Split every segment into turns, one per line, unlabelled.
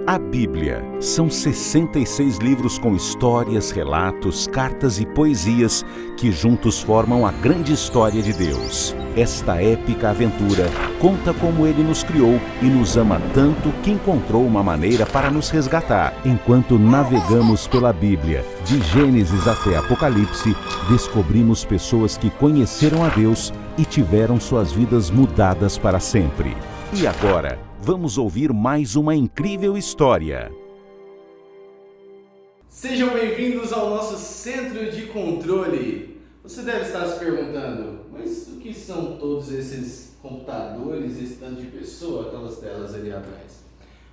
A Bíblia são 66 livros com histórias, relatos, cartas e poesias que juntos formam a grande história de Deus. Esta épica aventura conta como Ele nos criou e nos ama tanto que encontrou uma maneira para nos resgatar. Enquanto navegamos pela Bíblia, de Gênesis até Apocalipse, descobrimos pessoas que conheceram a Deus e tiveram suas vidas mudadas para sempre. E agora, vamos ouvir mais uma incrível história.
Sejam bem-vindos ao nosso Centro de Controle. Você deve estar se perguntando, mas o que são todos esses computadores, esse tanto de pessoa, aquelas telas ali atrás?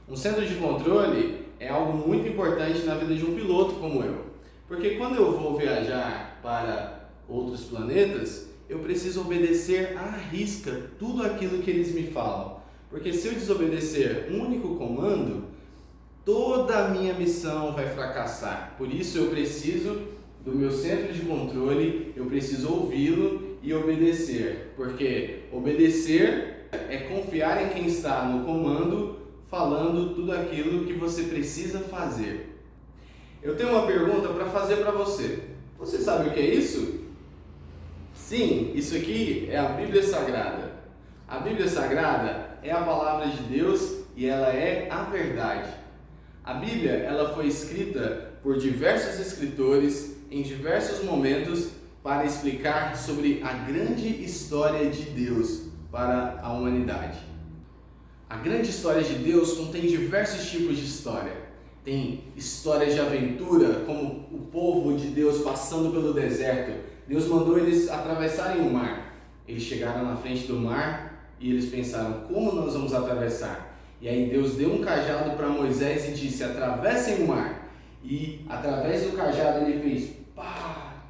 Um centro de controle é algo muito importante na vida de um piloto como eu. Porque quando eu vou viajar para outros planetas, eu preciso obedecer à risca tudo aquilo que eles me falam. Porque se eu desobedecer um único comando, toda a minha missão vai fracassar. Por isso eu preciso do meu centro de controle, eu preciso ouvi-lo e obedecer. Porque obedecer é confiar em quem está no comando, falando tudo aquilo que você precisa fazer. Eu tenho uma pergunta para fazer para você. Você sabe o que é isso? Sim, isso aqui é a Bíblia Sagrada. A Bíblia Sagrada é a palavra de Deus e ela é a verdade. A Bíblia ela foi escrita por diversos escritores em diversos momentos para explicar sobre a grande história de Deus para a humanidade. A grande história de Deus contém diversos tipos de história. Tem histórias de aventura, como o povo de Deus passando pelo deserto. Deus mandou eles atravessarem o mar. Eles chegaram na frente do mar e eles pensaram, como nós vamos atravessar? E aí Deus deu um cajado para Moisés e disse, atravessem o mar. E através do cajado ele fez, pá!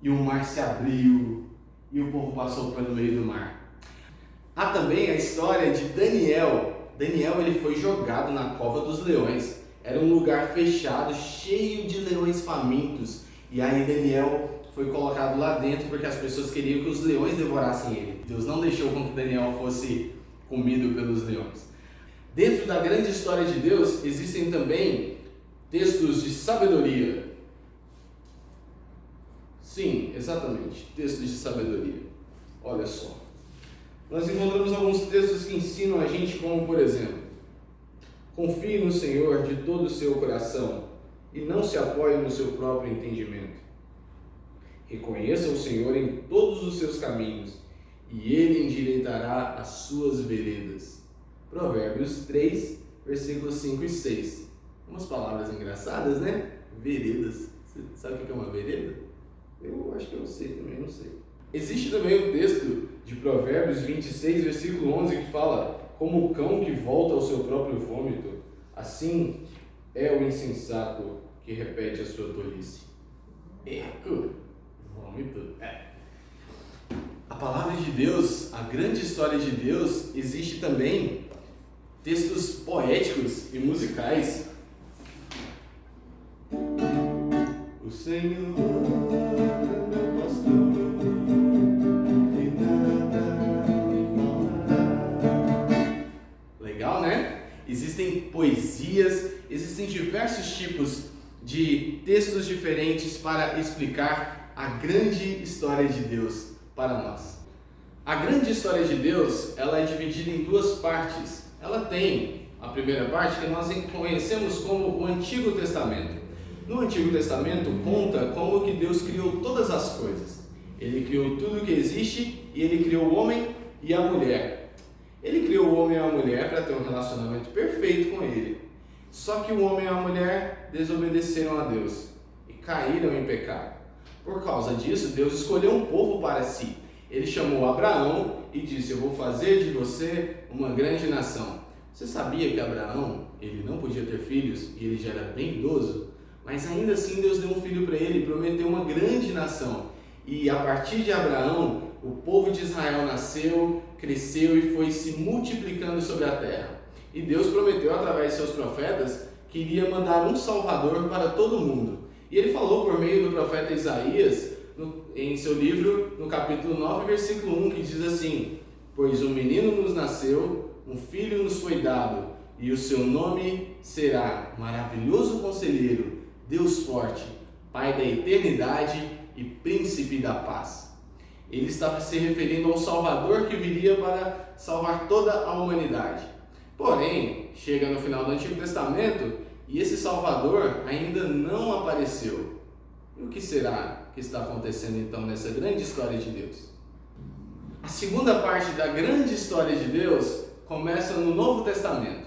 E o mar se abriu e o povo passou pelo meio do mar. Há também a história de Daniel. Daniel ele foi jogado na cova dos leões. Era um lugar fechado, cheio de leões famintos. E aí Daniel foi colocado lá dentro porque as pessoas queriam que os leões devorassem ele. Deus não deixou com que Daniel fosse comido pelos leões. Dentro da grande história de Deus, existem também textos de sabedoria. Sim, exatamente, textos de sabedoria. Olha só. Nós encontramos alguns textos que ensinam a gente como, por exemplo, confie no Senhor de todo o seu coração e não se apoie no seu próprio entendimento. Reconheça o Senhor em todos os seus caminhos, e Ele endireitará as suas veredas. Provérbios 3, versículos 5 e 6. Umas palavras engraçadas, né? Veredas. Você sabe o que é uma vereda? Eu acho que eu sei também, não sei. Existe também o texto de Provérbios 26, versículo 11, que fala: como o cão que volta ao seu próprio vômito, assim é o insensato que repete a sua tolice. A palavra de Deus, a grande história de Deus, existe também textos poéticos e musicais. O Senhor é meu pastor e nada me faltará. Legal, né? Existem poesias, existem diversos tipos de textos diferentes para explicar a grande história de Deus para nós. A grande história de Deus, ela é dividida em duas partes. Ela tem a primeira parte que nós conhecemos como o Antigo Testamento. No Antigo Testamento conta como que Deus criou todas as coisas. Ele criou tudo que existe e Ele criou o homem e a mulher. Ele criou o homem e a mulher para ter um relacionamento perfeito com Ele. Só que o homem e a mulher desobedeceram a Deus e caíram em pecado. Por causa disso, Deus escolheu um povo para si. Ele chamou Abraão e disse, eu vou fazer de você uma grande nação. Você sabia que Abraão, ele não podia ter filhos e ele já era bem idoso? Mas ainda assim Deus deu um filho para ele, prometeu uma grande nação. E a partir de Abraão, o povo de Israel nasceu, cresceu e foi se multiplicando sobre a terra. E Deus prometeu através de seus profetas que iria mandar um Salvador para todo mundo. E Ele falou por meio do profeta Isaías, em seu livro, no capítulo 9, versículo 1, que diz assim: pois um menino nos nasceu, um filho nos foi dado, e o seu nome será Maravilhoso Conselheiro, Deus Forte, Pai da Eternidade e Príncipe da Paz. Ele está se referindo ao Salvador que viria para salvar toda a humanidade. Porém, chega no final do Antigo Testamento e esse Salvador ainda não apareceu. E o que será que está acontecendo então nessa grande história de Deus? A segunda parte da grande história de Deus começa no Novo Testamento.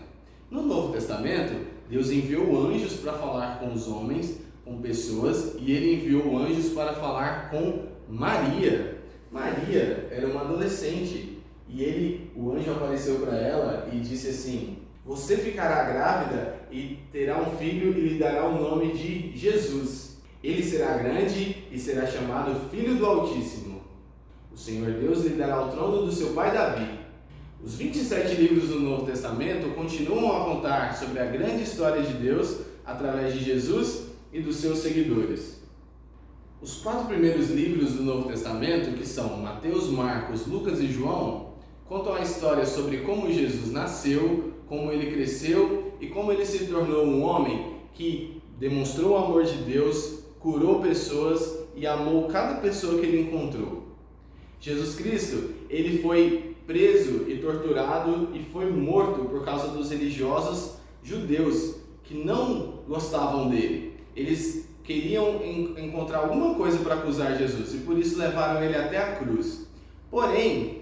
No Novo Testamento, Deus enviou anjos para falar com os homens, com pessoas, e ele enviou anjos para falar com Maria. Maria era uma adolescente e o anjo apareceu para ela e disse assim: você ficará grávida e terá um filho e lhe dará o nome de Jesus. Ele será grande e será chamado Filho do Altíssimo. O Senhor Deus lhe dará o trono do seu pai Davi. Os 27 livros do Novo Testamento continuam a contar sobre a grande história de Deus através de Jesus e dos seus seguidores. Os 4 primeiros livros do Novo Testamento, que são Mateus, Marcos, Lucas e João, contam a história sobre como Jesus nasceu, como ele cresceu e como ele se tornou um homem que demonstrou o amor de Deus, curou pessoas e amou cada pessoa que ele encontrou. Jesus Cristo, ele foi preso e torturado e foi morto por causa dos religiosos judeus que não gostavam dele. Eles queriam encontrar alguma coisa para acusar Jesus e por isso levaram ele até a cruz. Porém,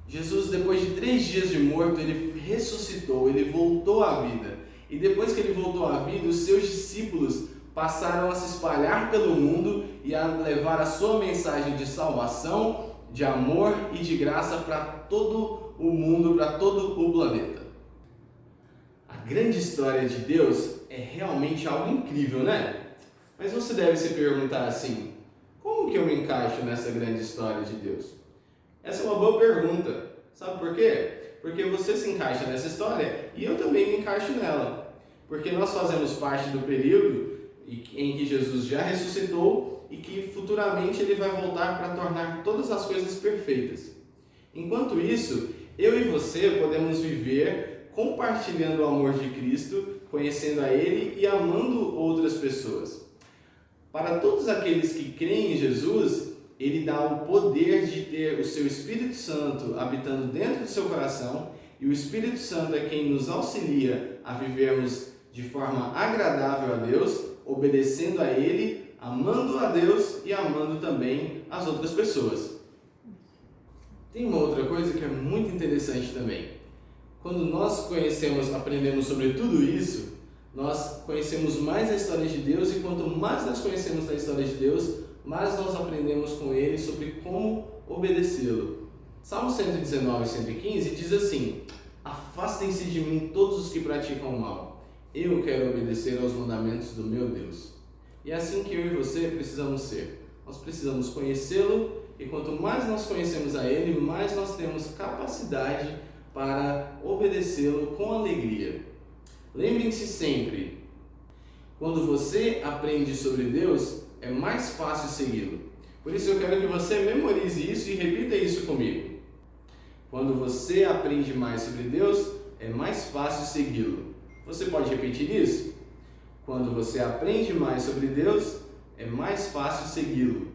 Jesus, depois de 3 dias de morto, ele ressuscitou, ele voltou à vida. E depois que ele voltou à vida, os seus discípulos passaram a se espalhar pelo mundo e a levar a sua mensagem de salvação, de amor e de graça para todo o mundo, para todo o planeta. A grande história de Deus é realmente algo incrível, né? Mas você deve se perguntar assim: como que eu me encaixo nessa grande história de Deus? Essa é uma boa pergunta. Sabe por quê? Porque você se encaixa nessa história e eu também me encaixo nela. Porque nós fazemos parte do período em que Jesus já ressuscitou e que futuramente ele vai voltar para tornar todas as coisas perfeitas. Enquanto isso, eu e você podemos viver compartilhando o amor de Cristo, conhecendo a Ele e amando outras pessoas. Para todos aqueles que creem em Jesus, Ele dá o poder de ter o seu Espírito Santo habitando dentro do seu coração, e o Espírito Santo é quem nos auxilia a vivermos de forma agradável a Deus, obedecendo a Ele, amando a Deus e amando também as outras pessoas. Tem uma outra coisa que é muito interessante também. Quando nós aprendemos sobre tudo isso, nós conhecemos mais a história de Deus, e quanto mais nós conhecemos da história de Deus, mais nós aprendemos com Ele sobre como obedecê-lo. Salmo 119, 115 diz assim: afastem-se de mim todos os que praticam o mal. Eu quero obedecer aos mandamentos do meu Deus. E é assim que eu e você precisamos ser. Nós precisamos conhecê-lo, e quanto mais nós conhecemos a Ele, mais nós temos capacidade para obedecê-lo com alegria. Lembrem-se sempre, quando você aprende sobre Deus, é mais fácil segui-lo. Por isso eu quero que você memorize isso e repita isso comigo. Quando você aprende mais sobre Deus, é mais fácil segui-lo. Você pode repetir isso? Quando você aprende mais sobre Deus, é mais fácil segui-lo.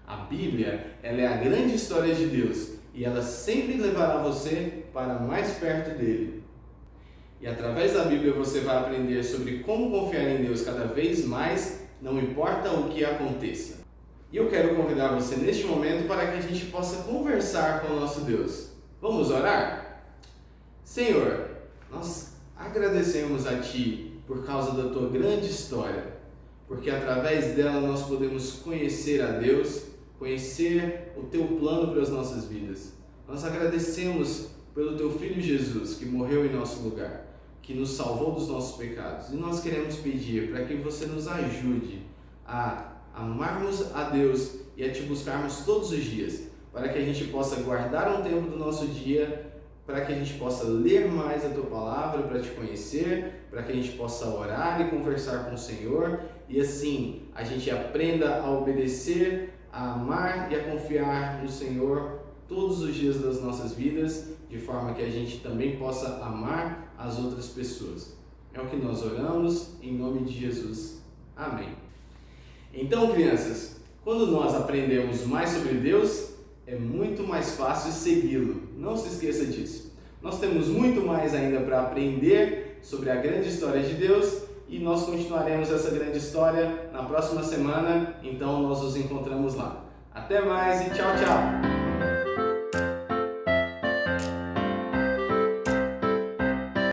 A Bíblia, ela é a grande história de Deus e ela sempre levará você para mais perto dele. E através da Bíblia você vai aprender sobre como confiar em Deus cada vez mais, não importa o que aconteça. E eu quero convidar você neste momento para que a gente possa conversar com o nosso Deus. Vamos orar? Senhor, nós agradecemos a Ti por causa da Tua grande história, porque através dela nós podemos conhecer a Deus, conhecer o Teu plano para as nossas vidas. Nós agradecemos pelo Teu Filho Jesus, que morreu em nosso lugar, que nos salvou dos nossos pecados. E nós queremos pedir para que você nos ajude a amarmos a Deus e a Te buscarmos todos os dias, para que a gente possa guardar um tempo do nosso dia, para que a gente possa ler mais a Tua Palavra, para Te conhecer, para que a gente possa orar e conversar com o Senhor, e assim a gente aprenda a obedecer, a amar e a confiar no Senhor todos os dias das nossas vidas, de forma que a gente também possa amar as outras pessoas. É o que nós oramos em nome de Jesus. Amém. Então, crianças, quando nós aprendemos mais sobre Deus, é muito mais fácil segui-lo. Não se esqueça disso. Nós temos muito mais ainda para aprender sobre a grande história de Deus e nós continuaremos essa grande história na próxima semana. Então, nós nos encontramos lá. Até mais e tchau, tchau!